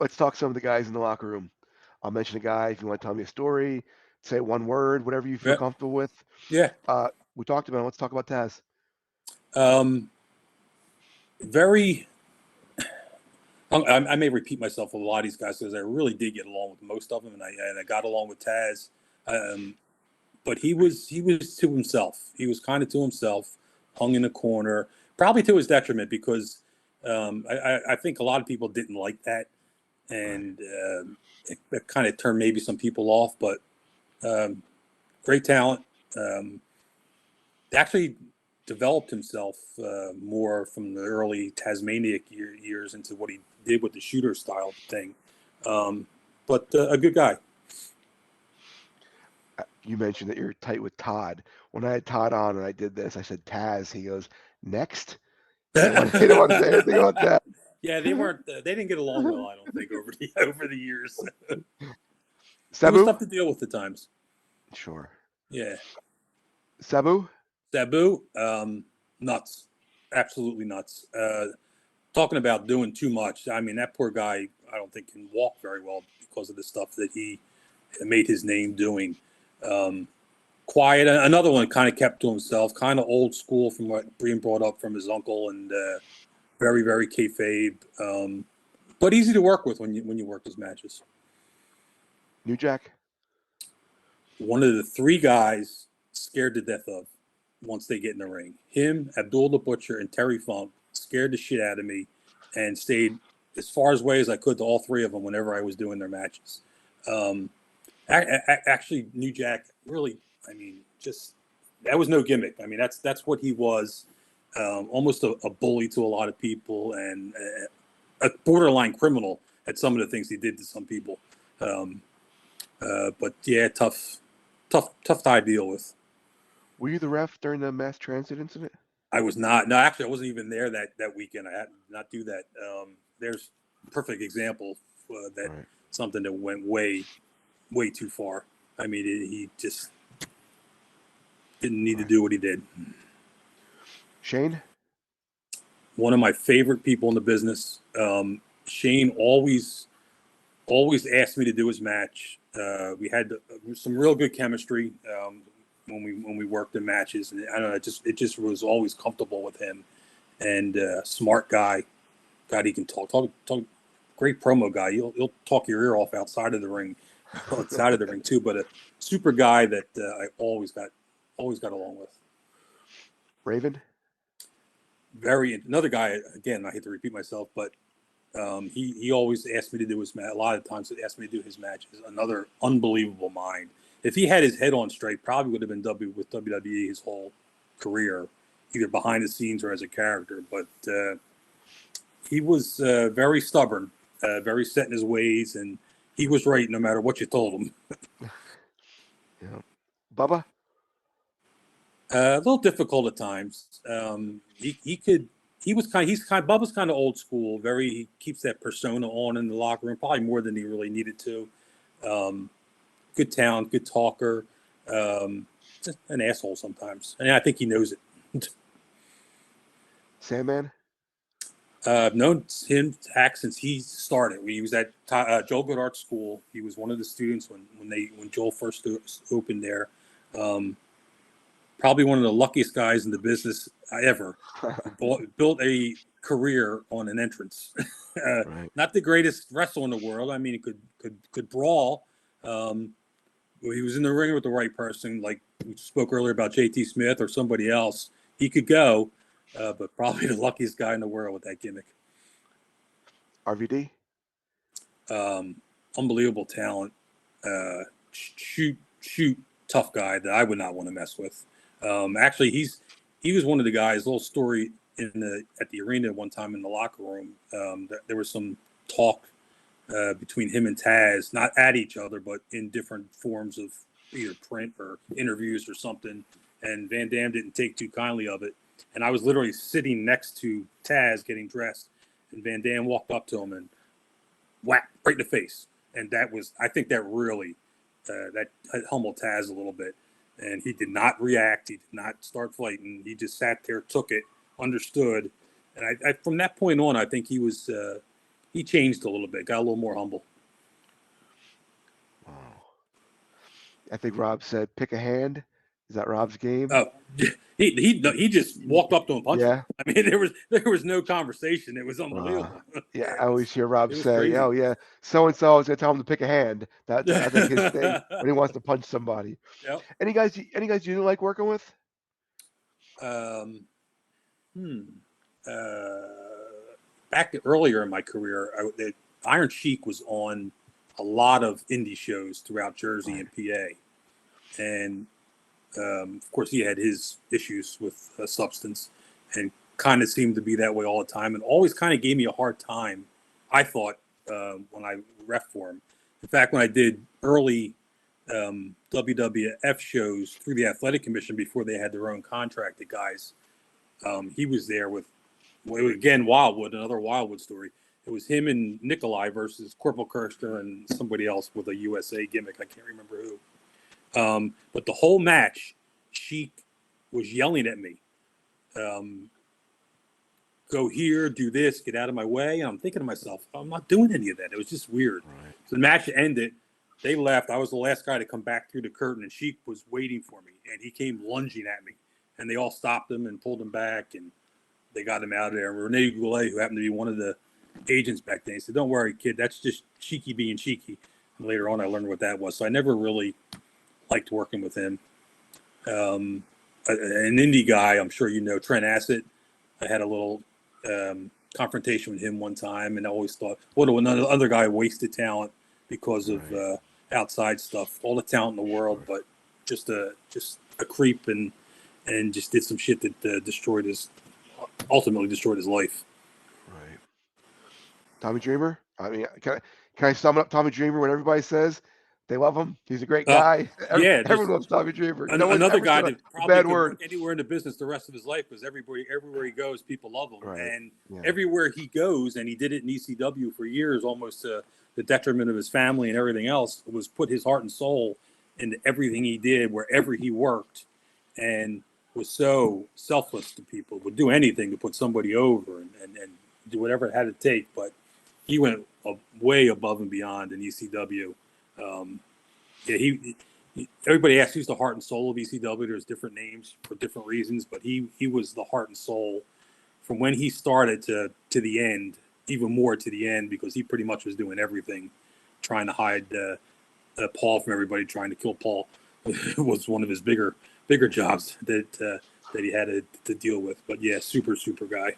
let's talk some of the guys in the locker room. I'll mention a guy if you want to tell me a story, say one word, whatever you feel Yeah. comfortable with. Yeah. We talked about it. Let's talk about Taz. Very. I may repeat myself with a lot of these guys because I really did get along with most of them, and I got along with Taz. But he was to himself. He was kind of to himself, hung in a corner, probably to his detriment because I think a lot of people didn't like that, and it kind of turned maybe some people off. But great talent. Actually developed himself more from the early Tasmaniac years into what he did with the shooter style thing. But a good guy. You mentioned that you're tight with Todd. When I had Todd on and I did this, I said Taz. He goes, next. He didn't want to say anything about that. Yeah, they weren't. They didn't get along well. I don't think over the years. It was Sabu? tough to deal with the times. Sure. Yeah. Sabu? Sabu, nuts, absolutely nuts. Talking about doing too much. I mean, that poor guy. I don't think can walk very well because of the stuff that he made his name doing. Quiet. Another one kind of kept to himself. Kind of old school from what Breen brought up from his uncle, and very, very kayfabe. But easy to work with when you work his matches. New Jack? One of the three guys scared to death of once they get in the ring. Him, Abdul the Butcher, and Terry Funk scared the shit out of me and stayed as far away as I could to all three of them whenever I was doing their matches. Actually, New Jack really, I mean, just that was no gimmick. I mean, that's what he was. Almost a bully to a lot of people and a borderline criminal at some of the things he did to some people. But yeah, tough to deal with. Were you the ref during the mass transit incident? I was not. No, actually, I wasn't even there that weekend. I had to not do that. There's a perfect example that Right. something that went way too far. I mean, he just didn't need to do what he did. Shane? One of my favorite people in the business. Shane always asked me to do his match. We had some real good chemistry when we worked in matches, and I don't know, it just was always comfortable with him. And smart guy. God, he can talk. Great promo guy. He'll talk your ear off outside of the ring, outside of the ring too. But a super guy that I always got along with. Raven? Another guy. Again, I hate to repeat myself, but he always asked me to do his match. A lot of times, he asked me to do his matches. Another unbelievable mind. If he had his head on straight, probably would have been with WWE his whole career, either behind the scenes or as a character. But he was very stubborn, very set in his ways, and he was right no matter what you told him. Yeah. Bubba? A little difficult at times. Bubba's kind of old school. He keeps that persona on in the locker room, probably more than he really needed to. Good talent, good talker. Just an asshole sometimes, and I think he knows it. Sandman? I've known him act since he started. He was at Joel Goodhart's school. He was one of the students when Joel first opened there. Probably one of the luckiest guys in the business ever. Built a career on an entrance. Right. Not the greatest wrestler in the world. I mean, he could brawl. He was in the ring with the right person. Like we spoke earlier about JT Smith or somebody else. He could go, but probably the luckiest guy in the world with that gimmick. RVD? Unbelievable talent. Shoot, tough guy that I would not want to mess with. Actually, he was one of the guys. Little story at the arena one time in the locker room. There was some talk between him and Taz, not at each other, but in different forms of either print or interviews or something. And Van Dam didn't take too kindly of it. And I was literally sitting next to Taz getting dressed, and Van Dam walked up to him and whack right in the face. And I think that really that humbled Taz a little bit. And he did not react. He did not start fighting. He just sat there, took it, understood. And I from that point on, I think he was he changed a little bit, got a little more humble. Wow. I think Rob said, "Pick a hand." Is that Rob's game? Oh, he just walked up to him and punched him. Yeah. I mean, there was no conversation. It was unbelievable. Yeah, I always hear Rob It was say, crazy. "Oh yeah, so and so is gonna tell him to pick a hand." That's I think his thing when he wants to punch somebody. Yep. Any guys you didn't like working with? Um, Back earlier in my career, the Iron Sheik was on a lot of indie shows throughout Jersey and PA, and of course he had his issues with substance, and kind of seemed to be that way all the time, and always kind of gave me a hard time. I thought when I ref for him. In fact, when I did early WWF shows through the Athletic Commission before they had their own contracted guys, he was there with. Well, again, Wildwood, another Wildwood story. It was him and Nikolai versus Corporal Kirster and somebody else with a USA gimmick. I can't remember who. But the whole match, Sheik was yelling at me. Go here, do this, get out of my way. And I'm thinking to myself, I'm not doing any of that. It was just weird. Right. So the match ended. They left. I was the last guy to come back through the curtain, and Sheik was waiting for me. And he came lunging at me. And they all stopped him and pulled him back. And they got him out of there. Rene Goulet, who happened to be one of the agents back then, he said, "Don't worry, kid. That's just Cheeky being cheeky." And later on, I learned what that was. So I never really liked working with him. An indie guy, I'm sure you know, Trent Asset. I had a little confrontation with him one time, and I always thought, what another other guy wasted talent because of outside stuff. All the talent in the world, but just a creep and just did some shit that ultimately destroyed his life. Right. Tommy Dreamer? I mean, can I sum up Tommy Dreamer when everybody says they love him? He's a great guy. Yeah, Everyone loves Tommy Dreamer. No one's another ever guy said that a probably bad could word. work anywhere in the business the rest of his life because everywhere he goes, people love him. Right. And Yeah. everywhere he goes, and he did it in ECW for years, almost to the detriment of his family and everything else, was put his heart and soul into everything he did, wherever he worked, and was so selfless to people, would do anything to put somebody over and do whatever it had to take. But he went way above and beyond in ECW. Everybody asks who's the heart and soul of ECW. There's different names for different reasons, but he was the heart and soul from when he started to the end, even more to the end, because he pretty much was doing everything, trying to hide Paul from everybody, trying to kill Paul was one of his bigger jobs that he had to deal with. But yeah, super guy.